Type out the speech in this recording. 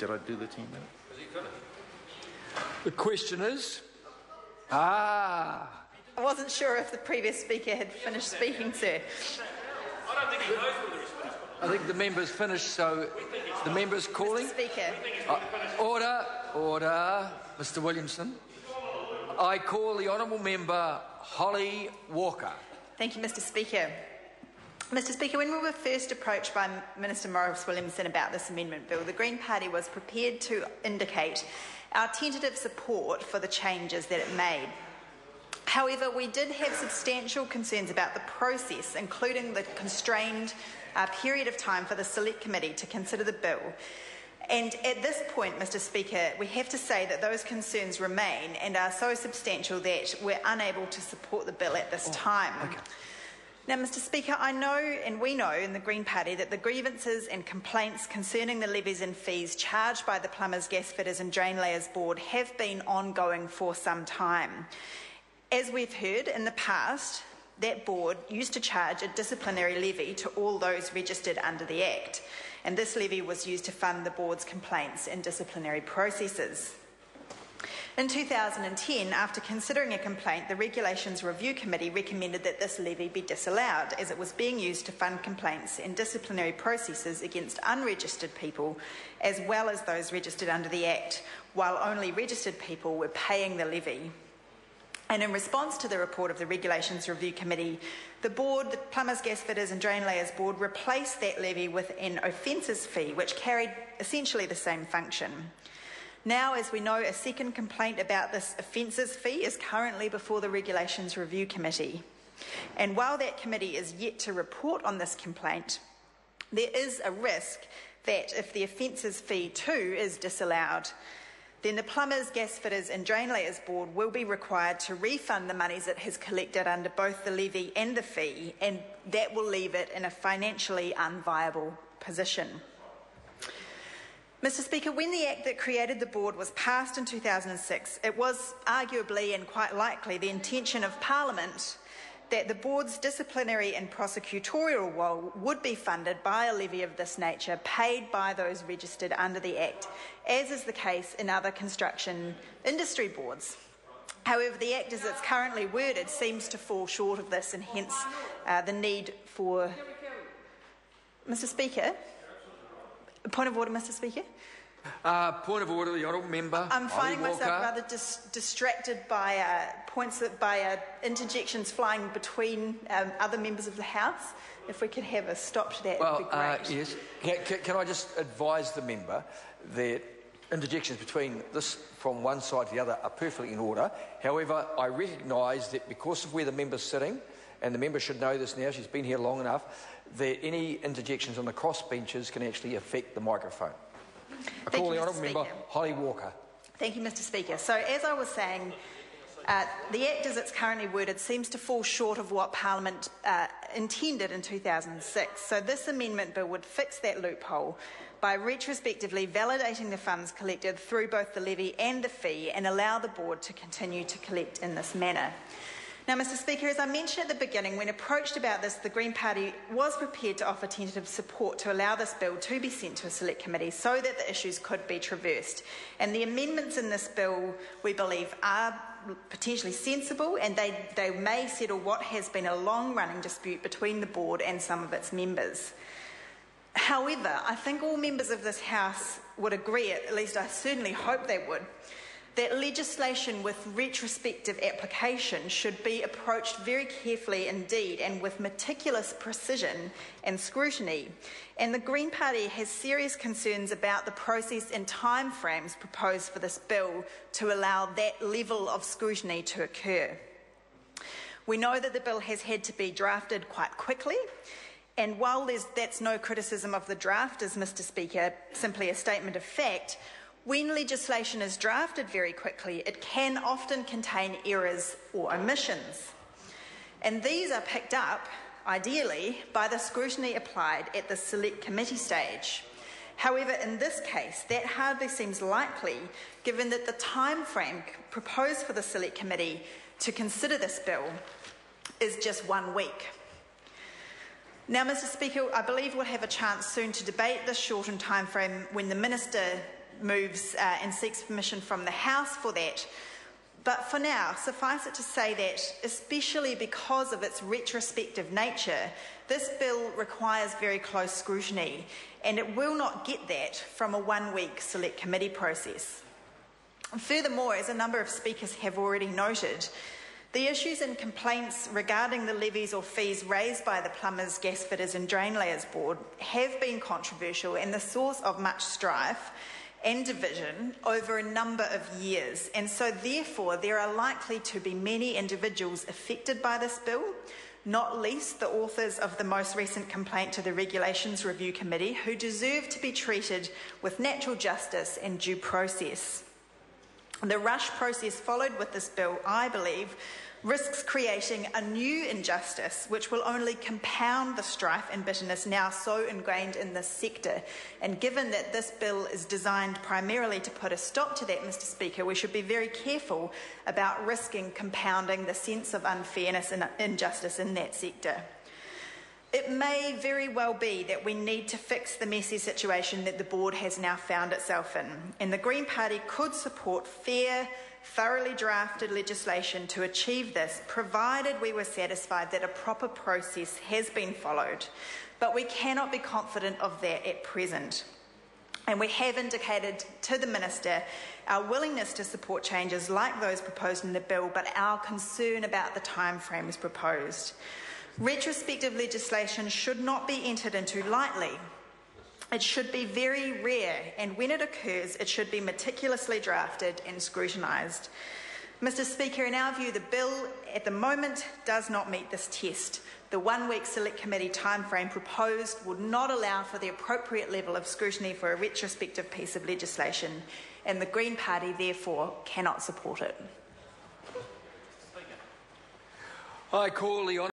Did I do the 10 minutes? The question is... I wasn't sure if the previous speaker had finished speaking, sir. I don't think he knows whether he's finished. I think the member's finished, so the member's calling. Mr. Speaker. Order, Mr. Williamson. I call the honourable member Holly Walker. Thank you, Mr. Speaker. Mr. Speaker, when we were first approached by Minister Morris Williamson about this amendment bill, the Green Party was prepared to indicate our tentative support for the changes that it made. However, we did have substantial concerns about the process, including the constrained period of time for the Select Committee to consider the bill. And at this point, Mr. Speaker, we have to say that those concerns remain and are so substantial that we're unable to support the bill at this time. Okay. Now, Mr. Speaker, I know and we know in the Green Party that the grievances and complaints concerning the levies and fees charged by the Plumbers, Gasfitters and Drain Layers Board have been ongoing for some time. As we've heard in the past, that board used to charge a disciplinary levy to all those registered under the Act, and this levy was used to fund the board's complaints and disciplinary processes. In 2010, after considering a complaint, the Regulations Review Committee recommended that this levy be disallowed, as it was being used to fund complaints and disciplinary processes against unregistered people, as well as those registered under the Act, while only registered people were paying the levy. And in response to the report of the Regulations Review Committee, the board, the Plumbers, Gasfitters and Drain Layers Board, replaced that levy with an offences fee, which carried essentially the same function. Now, as we know, a second complaint about this offences fee is currently before the Regulations Review Committee. And while that committee is yet to report on this complaint, there is a risk that if the offences fee too is disallowed, then the Plumbers, Gasfitters and Drain Layers Board will be required to refund the monies it has collected under both the levy and the fee, and that will leave it in a financially unviable position. Mr. Speaker, when the Act that created the board was passed in 2006, it was arguably and quite likely the intention of Parliament that the board's disciplinary and prosecutorial role would be funded by a levy of this nature paid by those registered under the Act, as is the case in other construction industry boards. However, the Act as it's currently worded seems to fall short of this, and hence the need for... Mr. Speaker? Point of order, Mr. Speaker. Point of order, the honourable member. I'm finding Holly myself Walker. rather distracted by interjections flying between other members of the House. If we could have a stop to that, it would be great. Yes. Can I just advise the member that interjections between this from one side to the other are perfectly in order. However, I recognise that because of where the member's sitting, and the member should know this now, she's been here long enough, that any interjections on the cross benches can actually affect the microphone. I call the honourable member Holly Walker. Thank you, Mr. Speaker. So, as I was saying, the Act as it's currently worded seems to fall short of what Parliament intended in 2006. So this amendment bill would fix that loophole by retrospectively validating the funds collected through both the levy and the fee and allow the board to continue to collect in this manner. Now, Mr. Speaker, as I mentioned at the beginning, when approached about this, the Green Party was prepared to offer tentative support to allow this bill to be sent to a select committee so that the issues could be traversed. And the amendments in this bill, we believe, are potentially sensible, and they may settle what has been a long-running dispute between the board and some of its members. However, I think all members of this House would agree, at least I certainly hope they would, that legislation with retrospective application should be approached very carefully indeed and with meticulous precision and scrutiny. And the Green Party has serious concerns about the process and timeframes proposed for this bill to allow that level of scrutiny to occur. We know that the bill has had to be drafted quite quickly, and while that's no criticism of the draft, as Mr. Speaker, simply a statement of fact, when legislation is drafted very quickly, it can often contain errors or omissions. And these are picked up, ideally, by the scrutiny applied at the select committee stage. However, in this case, that hardly seems likely, given that the time frame proposed for the select committee to consider this bill is just 1 week. Now, Mr. Speaker, I believe we'll have a chance soon to debate this shortened time frame when the Minister moves and seeks permission from the House for that. But for now, suffice it to say that, especially because of its retrospective nature, this bill requires very close scrutiny, and it will not get that from a one-week select committee process. Furthermore, as a number of speakers have already noted, the issues and complaints regarding the levies or fees raised by the Plumbers, Gasfitters and Drain Layers Board have been controversial and the source of much strife and division over a number of years, and so therefore there are likely to be many individuals affected by this bill, not least the authors of the most recent complaint to the Regulations Review Committee, who deserve to be treated with natural justice and due process. The rush process followed with this bill, I believe, risks creating a new injustice which will only compound the strife and bitterness now so ingrained in this sector. And given that this bill is designed primarily to put a stop to that, Mr. Speaker, we should be very careful about risking compounding the sense of unfairness and injustice in that sector. It may very well be that we need to fix the messy situation that the board has now found itself in, and the Green Party could support fair, thoroughly drafted legislation to achieve this, provided we were satisfied that a proper process has been followed. But we cannot be confident of that at present. And we have indicated to the Minister our willingness to support changes like those proposed in the bill, but our concern about the timeframes proposed. Retrospective legislation should not be entered into lightly. It should be very rare, and when it occurs, it should be meticulously drafted and scrutinised. Mr. Speaker, in our view, the bill at the moment does not meet this test. The one-week select committee timeframe proposed would not allow for the appropriate level of scrutiny for a retrospective piece of legislation, and the Green Party therefore cannot support it. I call the